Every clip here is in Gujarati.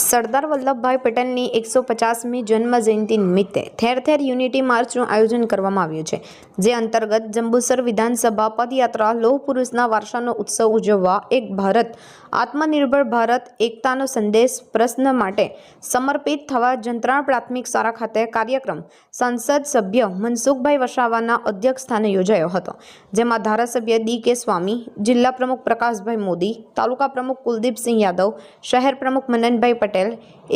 સરદાર વલ્લભભાઈ પટેલની 150મી જન્મ જયંતિ નિમિત્તે ઠેર ઠેર યુનિટી માર્ચનું આયોજન કરવામાં આવ્યું છે, જે અંતર્ગત જંબુસર વિધાનસભા પદયાત્રા લોહ પુરુષના વારસાનો ઉત્સવ ઉજવવા એક ભારત, આત્મનિર્ભર ભારત, એકતાનો સંદેશ પ્રશ્ન માટે સમર્પિત થવા જંત્રાણ પ્રાથમિક શાળા ખાતે કાર્યક્રમ સંસદ સભ્ય મનસુખભાઈ વસાવાના અધ્યક્ષસ્થાને યોજાયો હતો, જેમાં ધારાસભ્ય ડી.કે. સ્વામી, જિલ્લા પ્રમુખ પ્રકાશભાઈ મોદી, તાલુકા પ્રમુખ કુલદીપસિંહ યાદવ, શહેર પ્રમુખ મનનભાઈ પટેલ,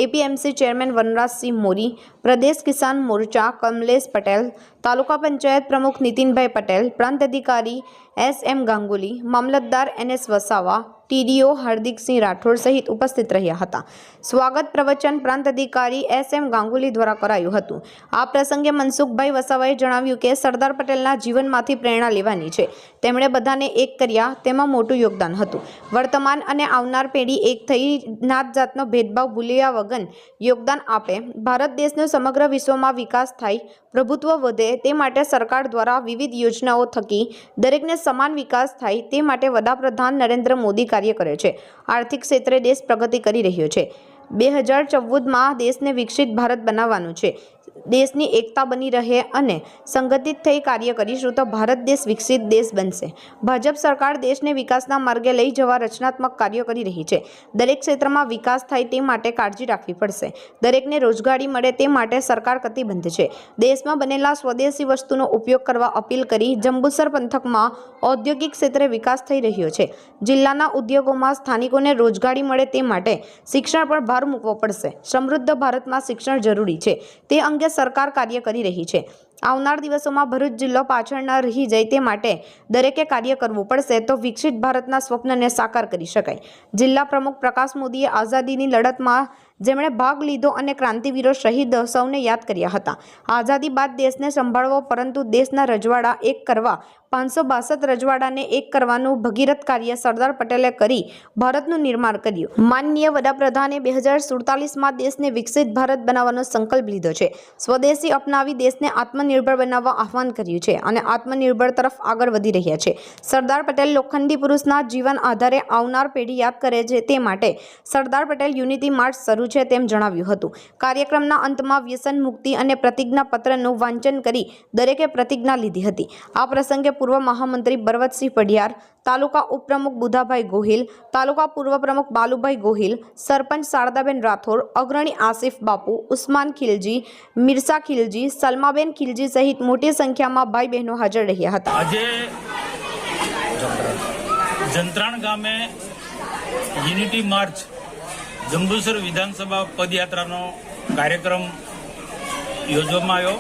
એપીએમસી ચેરમેન વનરાજસિંહ મોરી, પ્રદેશ કિસાન મોરચા કમલેશ પટેલ, તાલુકા પંચાયત પ્રમુખ નીતિનભાઈ પટેલ, પ્રાંત અધિકારી એસ.એમ. ગાંગુલી, મામલતદાર એન.એસ. વસાવા, ટીડીઓ હાર્દિકસિંહ રાઠોડ સહિત ઉપસ્થિત રહ્યા હતા. સ્વાગત પ્રવચન પ્રાંત અધિકારી એસ.એમ. ગાંગુલી દ્વારા કરાયું હતું. આ પ્રસંગે મનસુખભાઈ વસાવાએ જણાવ્યું કે સરદાર પટેલના જીવનમાંથી પ્રેરણા લેવાની છે. તેમણે બધાને એક કર્યા, તેમાં મોટું યોગદાન હતું. વર્તમાન અને આવનાર પેઢી એક થઈ નાત જાતનો ભેદભાવ ભૂલ્યા વગર યોગદાન આપે, ભારત દેશનો સમગ્ર વિશ્વમાં વિકાસ થાય, પ્રભુત્વ વધે, તે માટે સરકાર દ્વારા વિવિધ યોજનાઓ થકી દરેકને સમાન વિકાસ થાય, તે માટે વડાપ્રધાન નરેન્દ્ર મોદી કાર્ય કરે છે. આર્થિક ક્ષેત્રે દેશ પ્રગતિ કરી રહ્યો છે. 2014માં દેશને વિકસિત ભારત બનાવવાનું છે. દેશની એકતા બની રહે અને સંગઠિત થઈ કાર્ય કરીશું તો ભારત દેશ વિકસિત દેશ બનશે. ભાજપ સરકાર દેશને વિકાસના માર્ગે લઈ જવા રચનાત્મક કાર્યો કરી રહી છે. દરેક ક્ષેત્રમાં વિકાસ થાય તે માટે કાળજી રાખવી પડશે. દરેકને રોજગારી મળે તે માટે સરકાર કટિબદ્ધ છે. દેશમાં બનેલા સ્વદેશી વસ્તુનો ઉપયોગ કરવા અપીલ કરી જંબુસર પંથકમાં ઔદ્યોગિક ક્ષેત્રે વિકાસ થઈ રહ્યો છે. જિલ્લાના ઉદ્યોગોમાં સ્થાનિકોને રોજગારી મળે તે માટે શિક્ષણ પર ભાર મૂકવો પડશે. સમૃદ્ધ ભારતમાં શિક્ષણ જરૂરી છે, તે અંગે સરકાર કાર્ય કરી રહી છે. આવનાર દિવસોમાં ભરૂચ જિલ્લો પાછળ ન રહી જાય તે માટે દરેકે કાર્ય કરવું પડશે, તો વિકસિત ભારતના સ્વપ્નને સાકાર કરી શકાય. જિલ્લા પ્રમુખ પ્રકાશ મોદીએ આઝાદીની લડતમાં જેમણે ભાગ લીધો અને ક્રાંતિવીરો શહીદ સૌને યાદ કર્યા હતા. આઝાદી બાદ દેશને સંભાળવો, પરંતુ દેશના રજવાડા એક કરવા 562 રજવાડાને એક કરવાનું ભગીરથ કાર્ય સરદાર પટેલે કરી ભારતનું નિર્માણ કર્યું. માનનીય વડાપ્રધાને 2047માં દેશને વિકસિત ભારત બનાવવાનો સંકલ્પ લીધો છે. સ્વદેશી અપનાવી દેશને આત્મનિર્ભર બનાવવા આહ્વાન કર્યું છે અને આત્મનિર્ભર તરફ આગળ વધી રહ્યા છે. સરદાર પટેલ લોખંડી પુરુષના જીવન આધારે આવનાર પેઢી યાદ કરે છે, તે માટે સરદાર પટેલ યુનિટી માર્ચ શરૂ છે તેમ જણાવ્યું હતું. કાર્યક્રમના અંતમાં વ્યસન મુક્તિ અને પ્રતિજ્ઞા પત્રનું વાંચન કરી દરેકે પ્રતિજ્ઞા લીધી હતી. આ પ્રસંગે પૂર્વ મહામંત્રી બરવતસિંહ પઢિયાર, તાલુકા ઉપપ્રમુખ બુધાભાઈ ગોહિલ, તાલુકા પૂર્વ પ્રમુખ બાલુભાઈ ગોહિલ, સરપંચ શારદાબેન રાઠોડ, અગ્રણી આસિફ બાપુ, ઉસ્માન ખિલજી, મિર્સા ખિલજી, સલમાબેન ખિલજી સહિત મોટી સંખ્યામાં ભાઈ બહેનો હાજર રહ્યા હતા. આજે જંત્રાણ ગામે યુનિટી માર્ચ જંબુસર વિધાનસભા પદયાત્રાનો કાર્યક્રમ યોજવામાં આવ્યો.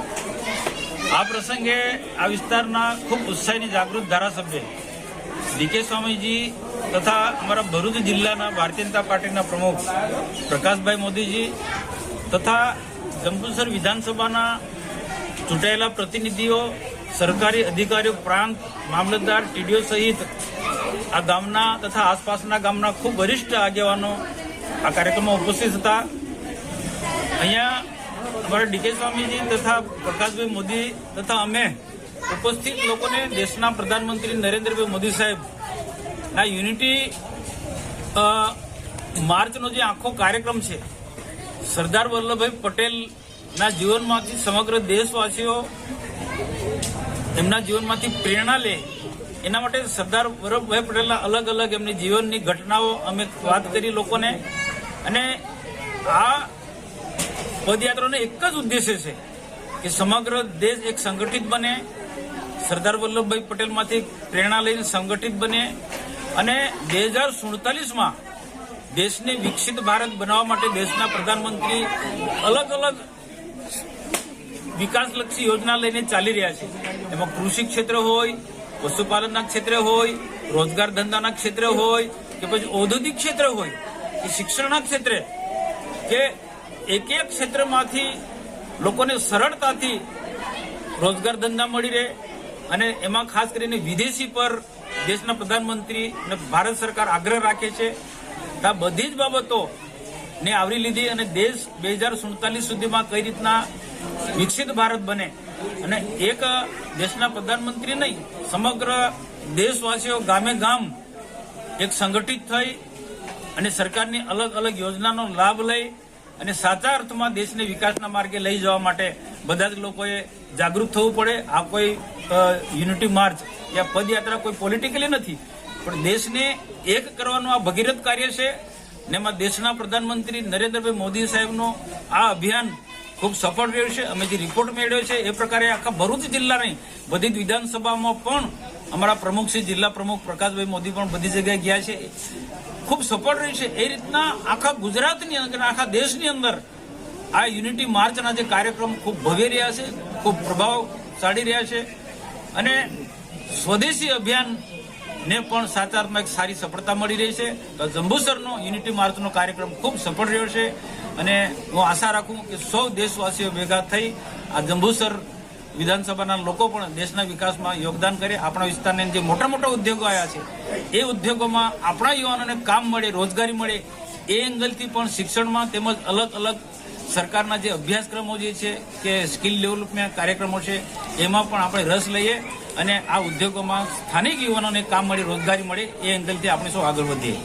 આ પ્રસંગે આ વિસ્તારના ખૂબ ઉત્સાહી જાગૃત ધારાસભ્ય ડી.કે. સ્વામીજી તથા અમારા ભરૂચ જિલ્લાના ભારતીય જનતા પાર્ટીના પ્રમુખ પ્રકાશભાઈ મોદીજી તથા જંબુસર વિધાનસભાના ચૂંટાયેલા પ્રતિનિધિઓ, સરકારી અધિકારીઓ, પ્રાંત મામલતદાર, ટીડીઓ સહિત આ ગામના તથા આસપાસના ગામના ખૂબ વરિષ્ઠ આગેવાનો આ કાર્યક્રમમાં ઉપસ્થિત હતા. અહીંયા અમારા ડી.કે. સ્વામીજી તથા પ્રકાશભાઈ મોદી તથા અમે ઉપસ્થિત લોકોને દેશના પ્રધાનમંત્રી નરેન્દ્રભાઈ મોદી સાહેબના યુનિટી માર્ચનો જે આખો કાર્યક્રમ છે, સરદાર વલ્લભભાઈ પટેલના જીવનમાંથી સમગ્ર દેશવાસીઓ એમના જીવનમાંથી પ્રેરણા લે, એના માટે સરદાર વલ્લભભાઈ પટેલના અલગ અલગ એમની જીવનની ઘટનાઓ અમે વાત કરી લોકોને. અને આ પદયાત્રાનો એક જ ઉદ્દેશ્ય છે કે સમગ્ર દેશ એક સંગઠિત બને, સરદાર વલ્લભભાઈ પટેલમાંથી પ્રેરણા લઈને સંગઠિત બને અને 2047માં દેશને વિકસિત ભારત બનાવવા માટે દેશના પ્રધાનમંત્રી અલગ અલગ વિકાસલક્ષી યોજના લઈને ચાલી રહ્યા છે. એમાં કૃષિ ક્ષેત્ર હોય, પશુપાલનના ક્ષેત્રે હોય, રોજગાર ધંધાના ક્ષેત્રે હોય, કે પછી ઔદ્યોગિક ક્ષેત્ર હોય, કે શિક્ષણના ક્ષેત્રે, કે એક એક ક્ષેત્રમાંથી લોકોને સરળતાથી રોજગાર ધંધા મળી રહે. અને એમાં ખાસ કરીને વિદેશી પર દેશના પ્રધાનમંત્રી અને ભારત સરકાર આગ્રહ રાખે છે. આ બધી જ બાબતોને આવરી લીધી અને દેશ 2047 સુધીમાં કઈ રીતના વિકસિત ભારત બને, અને એક દેશના પ્રધાનમંત્રી નહીં, સમગ્ર દેશવાસીઓ ગામે ગામ એક સંગઠિત થઈ અને સરકારની અલગ અલગ યોજનાનો લાભ લઈ અને સાચા અર્થમાં દેશને વિકાસના માર્ગે લઈ જવા માટે બધા જ લોકોએ જાગૃત થવું પડે. આ કોઈ યુનિટી માર્ચ યા પદયાત્રા કોઈ પોલિટિકલી નથી, પણ દેશને એક કરવાનું આ ભગીરથ કાર્ય છે. ને એમાં દેશના પ્રધાનમંત્રી નરેન્દ્રભાઈ મોદી સાહેબનું આ અભિયાન ખૂબ સફળ રહ્યું છે. અમે જે રિપોર્ટ મેળવ્યો છે એ પ્રકારે આખા ભરૂચ જિલ્લાની બધી જ વિધાનસભામાં પણ અમારા પ્રમુખ શ્રી જિલ્લા પ્રમુખ પ્રકાશભાઈ મોદી પણ બધી જગ્યાએ ગયા છે. ખૂબ સફળ રહ્યું છે. એ રીતના આખા ગુજરાતની અંદર, આખા દેશની અંદર આ યુનિટી માર્ચના જે કાર્યક્રમ ખૂબ ભવ્ય રહ્યા છે, ખૂબ પ્રભાવશાળી રહ્યા છે. અને સ્વદેશી અભિયાનને પણ સાચા અર્થમાં એક સારી સફળતા મળી રહી છે. તો જંબુસરનો યુનિટી માર્ચનો કાર્યક્રમ ખૂબ સફળ રહ્યો છે. અને હું આશા રાખું કે સૌ દેશવાસીઓ ભેગા થઈ આ જંબુસર વિધાનસભાના લોકો પણ દેશના વિકાસમાં યોગદાન કરે. આપણા વિસ્તારની જે મોટા મોટા ઉદ્યોગો આવ્યા છે એ ઉદ્યોગોમાં આપણા યુવાનોને કામ મળે, રોજગારી મળે, એ એંગલથી પણ શિક્ષણમાં તેમજ અલગ અલગ સરકારના જે અભ્યાસક્રમો જે છે કે સ્કિલ ડેવલપમેન્ટ કાર્યક્રમો છે એમાં પણ આપણે રસ લઈએ અને આ ઉદ્યોગોમાં સ્થાનિક યુવાનોને કામ મળે, રોજગારી મળે, એ એંગલથી આપણે સૌ આગળ વધીએ.